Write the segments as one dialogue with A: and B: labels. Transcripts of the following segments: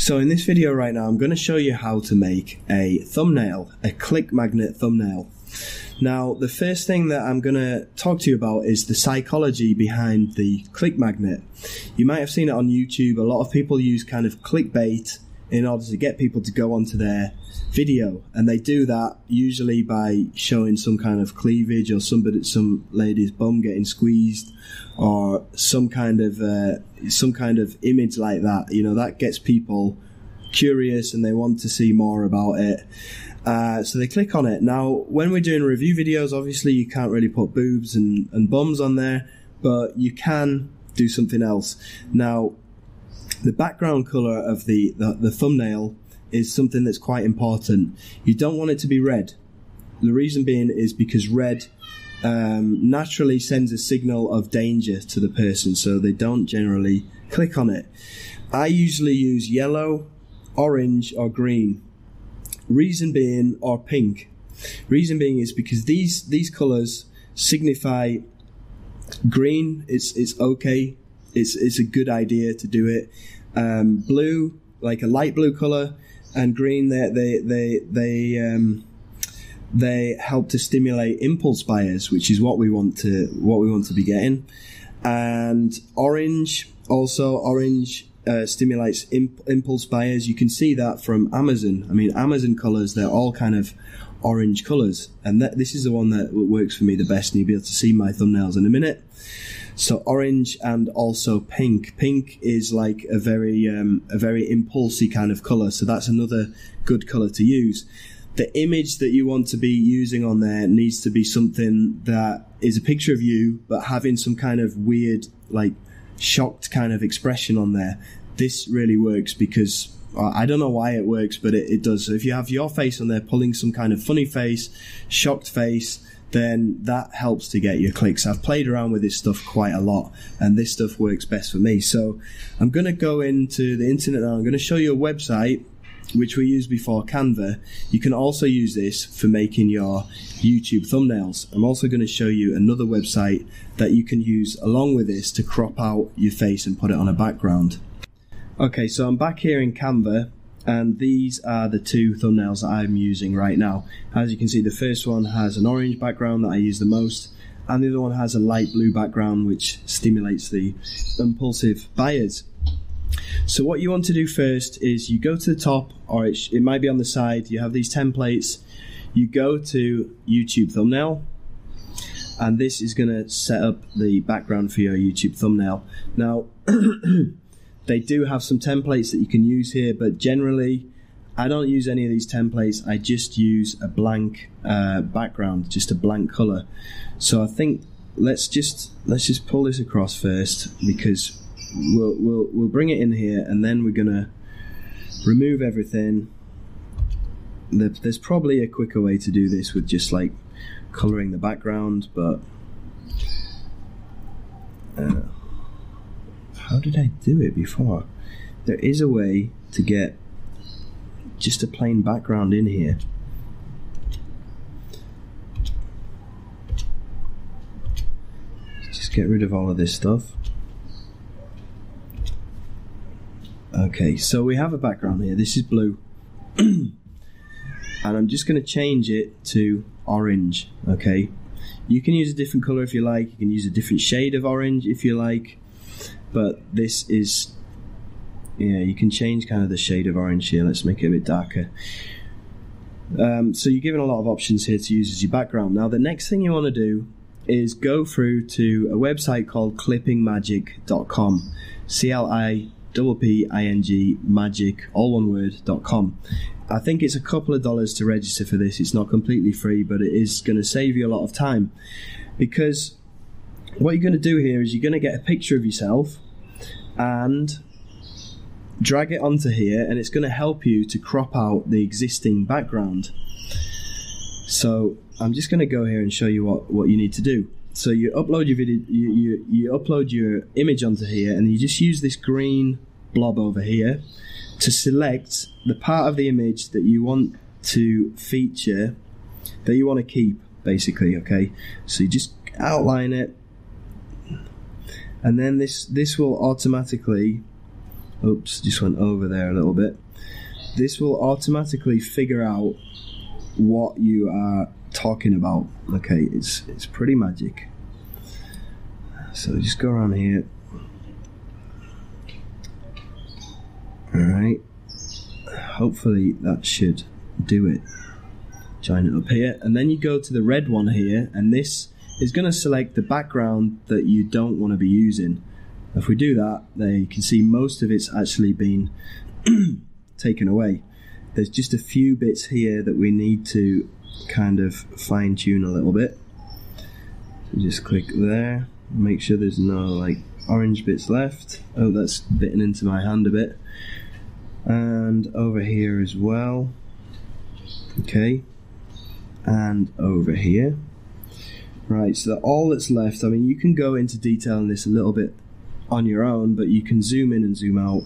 A: So in this video right now, I'm going to show you how to make a thumbnail, a click magnet thumbnail. Now, the first thing that I'm going to talk to you about is the psychology behind the click magnet. You might have seen it on YouTube. A lot of people use kind of clickbait in order to get people to go onto their video, and they do that usually by showing some kind of cleavage or some lady's bum getting squeezed, or some kind of image like that. You know, that gets people curious and they want to see more about it. So they click on it. Now, when we're doing review videos, obviously you can't really put boobs and bums on there, but you can do something else. Now, the background color of the thumbnail is something that's quite important. You don't want it to be red. The reason being is because red naturally sends a signal of danger to the person, so they don't generally click on it. I usually use yellow, orange, or green. Reason being, or pink. Reason being is because these colors signify green. It's okay. It's a good idea to do it. Blue, like a light blue color, and green, they help to stimulate impulse buyers, which is what we want to be getting. And orange, also orange stimulates impulse buyers. You can see that from Amazon. I mean, Amazon colors, they're all kind of orange colors, and this is the one that works for me the best, and you'll be able to see my thumbnails in a minute. So orange and also pink. Pink is like a very impulsy kind of color, so that's another good color to use. The image that you want to be using on there needs to be something that is a picture of you, but having some kind of weird, like shocked kind of expression on there. This really works because I don't know why it works, but it does. So if you have your face on there pulling some kind of funny face, shocked face, then that helps to get your clicks. I've played around with this stuff quite a lot, and this stuff works best for me. So I'm going to go into the internet now. I'm going to show you a website which we used before, Canva. You can also use this for making your YouTube thumbnails. I'm also going to show you another website that you can use along with this to crop out your face and put it on a background. Okay, so I'm back here in Canva, and these are the two thumbnails that I'm using right now. As you can see, the first one has an orange background that I use the most, and the other one has a light blue background which stimulates the impulsive buyers. So what you want to do first is you go to the top, or it might be on the side. You have these templates. You go to YouTube thumbnail, and this is going to set up the background for your YouTube thumbnail. Now, they do have some templates that you can use here, but generally I don't use any of these templates. I just use a blank background, just a blank color. So I think let's just pull this across first, because we'll bring it in here, and then we're gonna remove everything. There's probably a quicker way to do this with just like coloring the background, but how did I do it before? There is a way to get just a plain background in here. Just get rid of all of this stuff. Okay, so we have a background here. This is blue. And I'm just going to change it to orange, okay? You can use a different color if you like. You can use a different shade of orange if you like. But this is, yeah, you can change kind of the shade of orange here. Let's make it a bit darker. So you're given a lot of options here to use as your background. Now, the next thing you want to do is go through to a website called clippingmagic.com. CLIPPING magic, all one word, .com. I think it's a couple of dollars to register for this. It's not completely free, but it is going to save you a lot of time, because what you're going to do here is you're going to get a picture of yourself and drag it onto here, and it's going to help you to crop out the existing background. So I'm just going to go here and show you what you need to do. So you upload your video, you upload your image onto here, and you just use this green blob over here to select the part of the image that you want to feature, that you want to keep, basically, okay? So you just outline it, and then this will automatically Oops, just went over there a little bit. This will automatically figure out what you are talking about. Okay, it's pretty magic. So just go around here. Alright, hopefully that should do it. Join it up here, and then you go to the red one here, and this is going to select the background that you don't want to be using. If we do that, then you can see most of it's actually been taken away. There's just a few bits here that we need to kind of fine tune a little bit. So just click there, make sure there's no like orange bits left. Oh, that's bitten into my hand a bit. And over here as well. Okay, and over here. Right, so all that's left, I mean, you can go into detail in this a little bit on your own, but you can zoom in and zoom out.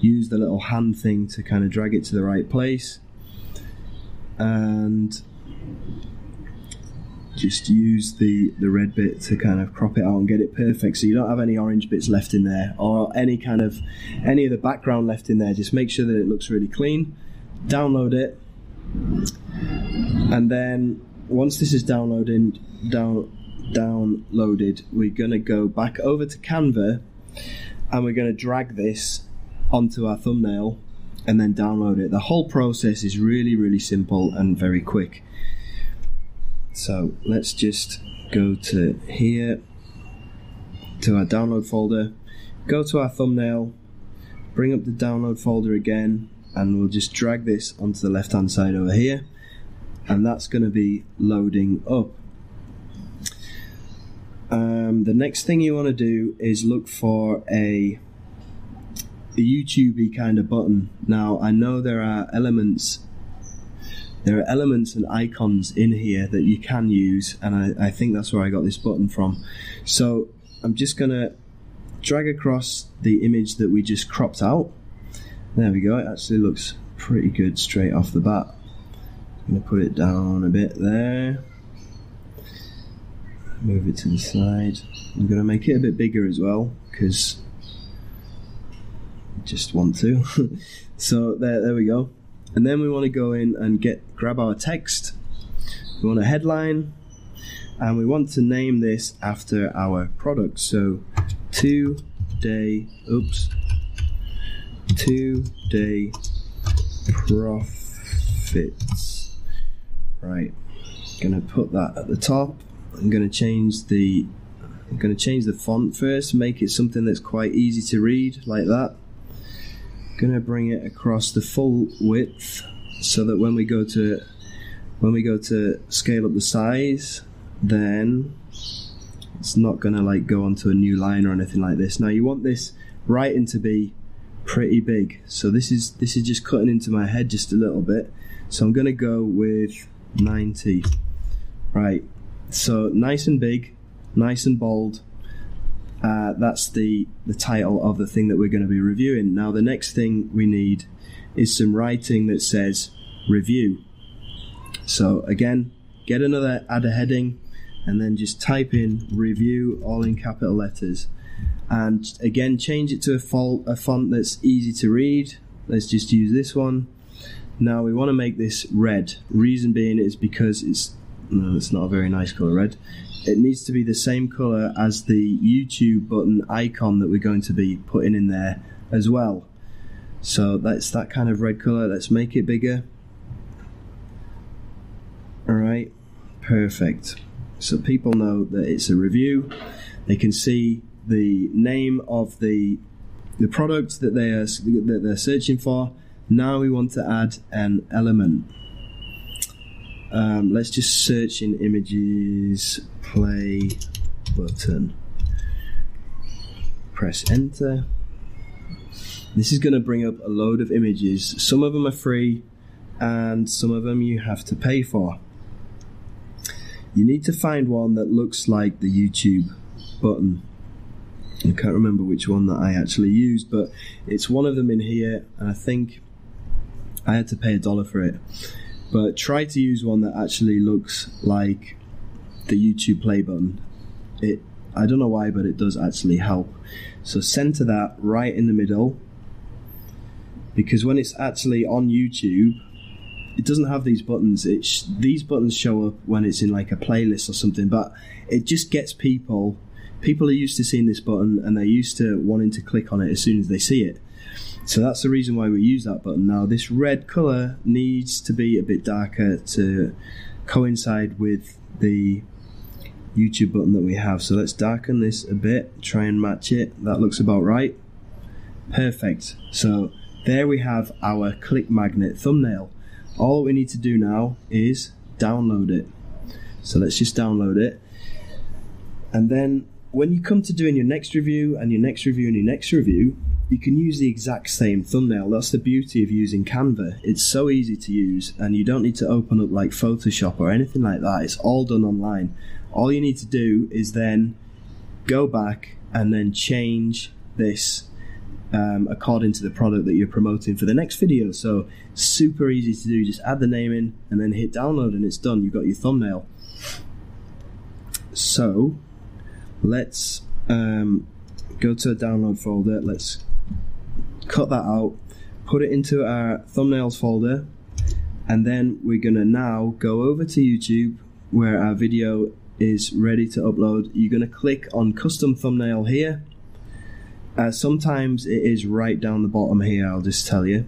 A: Use the little hand thing to kind of drag it to the right place, and just use the red bit to kind of crop it out and get it perfect, so you don't have any orange bits left in there or any of the background left in there. Just make sure that it looks really clean. Download it, and then once this is downloaded, we're going to go back over to Canva, and we're going to drag this onto our thumbnail and then download it. The whole process is really, really simple and very quick. So let's just go to here, to our download folder, go to our thumbnail, bring up the download folder again, and we'll just drag this onto the left hand side over here, and that's going to be loading up. The next thing you want to do is look for a YouTube-y kind of button. Now I know there are elements and icons in here that you can use, and I think that's where I got this button from. So I'm just gonna drag across the image that we just cropped out. There we go, it actually looks pretty good straight off the bat. I'm gonna put it down a bit there, move it to the side. I'm gonna make it a bit bigger as well, because I just want to. So there we go. And then we want to go in and grab our text. We want a headline, and we want to name this after our product. So two-day profits. Right. Gonna put that at the top. I'm gonna change the font first, make it something that's quite easy to read, like that. Gonna bring it across the full width, so that when we go to scale up the size, then it's not gonna like go onto a new line or anything like this. Now you want this writing to be pretty big, so this is just cutting into my head just a little bit, so I'm gonna go with 90. Right, so nice and big, nice and bold. That's the title of the thing that we're going to be reviewing. Now the next thing we need is some writing that says review. So again, add a heading, and then just type in review all in capital letters, and again change it to a font that's easy to read. Let's just use this one. Now we want to make this red. Reason being is because it's not a very nice color, red. It needs to be the same color as the YouTube button icon that we're going to be putting in there as well. So that's that kind of red color. Let's make it bigger. Alright, perfect. So people know that it's a review. They can see the name of the product that they're searching for. Now we want to add an element. Let's just search in images, play button, press enter. This is going to bring up a load of images. Some of them are free and some of them you have to pay for. You need to find one that looks like the YouTube button. I can't remember which one that I actually used, but it's one of them in here, and I think I had to pay $1 for it. But try to use one that actually looks like the YouTube play button. I don't know why, but it does actually help. So center that right in the middle, because when it's actually on YouTube, it doesn't have these buttons. These buttons show up when it's in like a playlist or something, but it just gets people are used to seeing this button, and they're used to wanting to click on it as soon as they see it. So that's the reason why we use that button. Now this red color needs to be a bit darker to coincide with the YouTube button that we have. So let's darken this a bit, try and match it. That looks about right. Perfect. So there we have our click magnet thumbnail. All we need to do now is download it. So let's just download it. And then when you come to doing your next review and your next review and your next review, you can use the exact same thumbnail. That's the beauty of using Canva. It's so easy to use, and you don't need to open up like Photoshop or anything like that. It's all done online. All you need to do is then go back and then change this according to the product that you're promoting for the next video. So super easy to do. Just add the name in and then hit download, and it's done. You've got your thumbnail. So let's go to a download folder. Let's cut that out, put it into our thumbnails folder, and then we're gonna now go over to YouTube where our video is ready to upload. You're gonna click on custom thumbnail here. Sometimes it is right down the bottom here, I'll just tell you.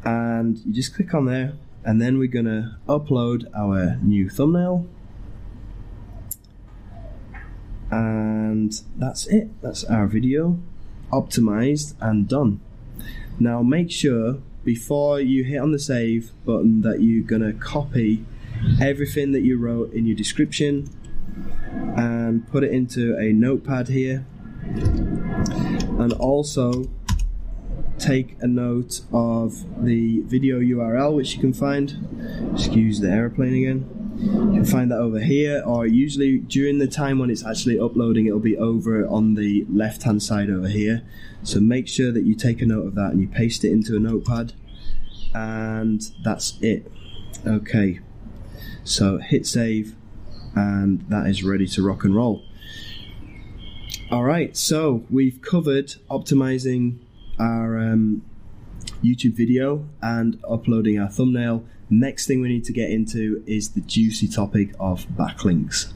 A: And you just click on there, and then we're gonna upload our new thumbnail. And that's it. That's our video optimized and done. Now make sure before you hit on the save button that you're gonna copy everything that you wrote in your description and put it into a notepad here, and also take a note of the video URL, which you can find. Excuse the airplane again. You can find that over here, or usually during the time when it's actually uploading, it'll be over on the left hand side over here. So make sure that you take a note of that and you paste it into a notepad, and that's it. Okay, so hit save, and that is ready to rock and roll. Alright, so we've covered optimizing our YouTube video and uploading our thumbnail. Next thing we need to get into is the juicy topic of backlinks.